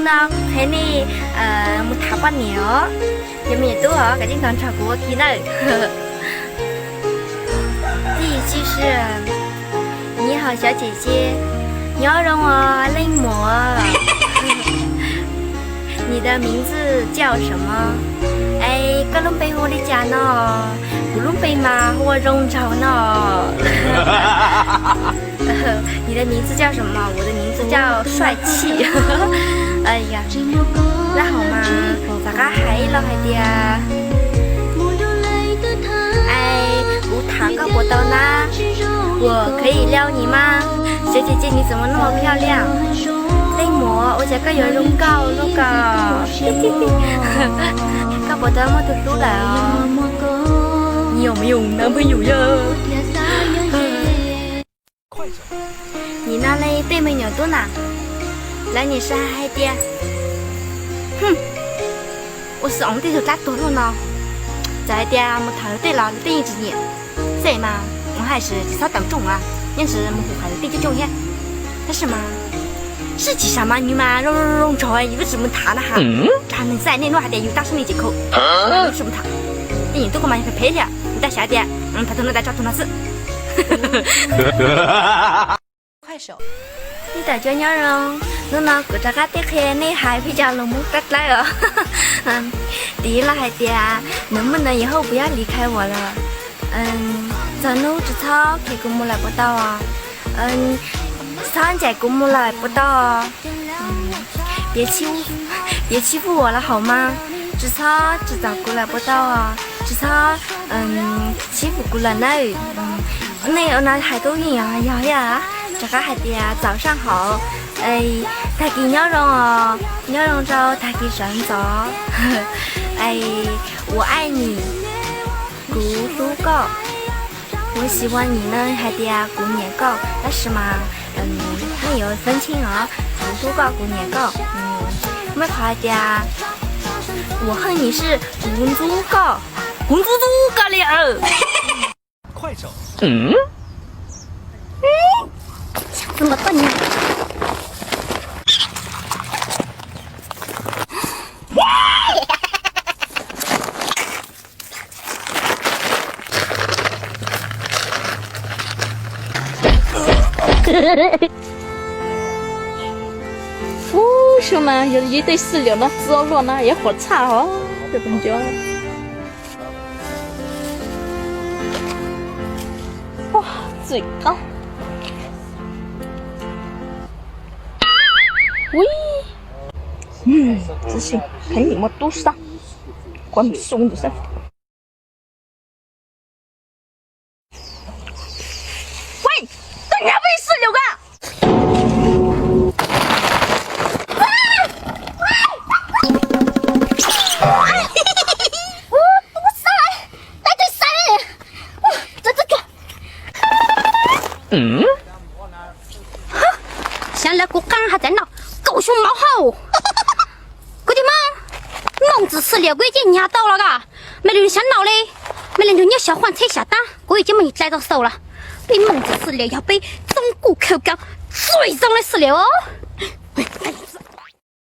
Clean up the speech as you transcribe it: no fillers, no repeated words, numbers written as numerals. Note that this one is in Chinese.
nó thế này một tháng qua nhiều giờ mình tôi ở cái tinh thần trò của kỳ này thì chỉ là 你好，小姐姐，你要让我泪魔。你的名字叫什么？哎，个龙背后的家呢？不龙背嘛，我荣朝呢。你的名字叫什么？我的名字叫帅气。哎呀，那好嘛，咋个还了还的呀？哎，不谈个不到呢。 我可以撩你吗，小姐姐？你怎么那么漂亮？泪魔，我这个有容高，容高，高不得我都出来啊！你有没有男朋友呀？你那里对面有多呢？来，你是海爹。哼，我是红地头扎多了呢。在爹，我头对了，对一只眼，在吗？ 我还是至少当中啊，但是我还是对这种耶，但是嘛，实际上嘛，你嘛容潮有什么他呢哈？他能在那弄还得有大声的借口，有什么他？你都干嘛要配了？你在下点，他都能在抓住那是。快手，你在这鸟人，侬那个这个得看你还比较冷漠得来哦。第一了还得啊，能不能以后不要离开我了？咱们只操给公母来不到啊，三姐公母来不到啊，别欺负我了好吗？只操只找过来不到啊，只操欺负过来呢，那还够硬啊呀，这个孩子呀，早上好，他给鸟绒哦，鸟绒着他给上早，我爱你，咕噜高。 我喜欢你呢，海底啊，过年糕，但是嘛，没有分清啊，咕嘟糕、过年糕，没海底啊，我恨你是滚珠糕，滚珠珠糕了。快手，想这么笨呢？为什么有一对饲料呢？知道了呢，也好差哦，这东西。哇，最高！喂，自信肯定我多少，光送的噻。 想来我刚还在那狗熊猫好，哥的妈，孟子饲料关键压到了嘎，没人想闹嘞，没人就你小黄菜下单，我已经没摘到手了，比孟子饲料要比中国口感最重的饲料哦。